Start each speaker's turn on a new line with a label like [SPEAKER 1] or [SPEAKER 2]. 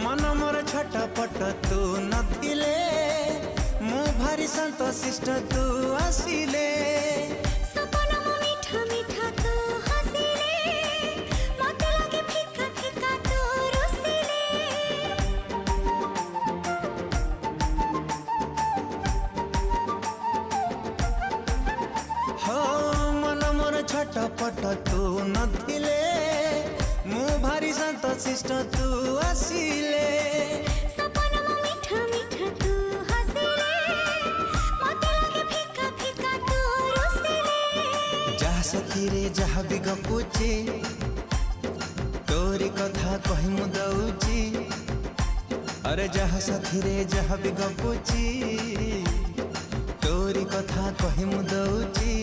[SPEAKER 1] मन मोर छटपट तू नथिले मु भारी शांत शिष्ट तू आसिले
[SPEAKER 2] सपना मो मीठा मीठा तू हसिले मते लागे फिका फिका तू रुसिले
[SPEAKER 1] हो मन मोर छटपट तू नथिले मु भारी शांत शिष्ट तू आसिले
[SPEAKER 2] सपना मो मीठा मीठा तू हसिले मते लागे फिका फिका तू रुसिले
[SPEAKER 1] जहा साथी रे जहा भी गपुची तोरी कथा कहि मु दउची अरे जहा साथी रे जहा भी गपुची तोरी कथा कहि मु दउची।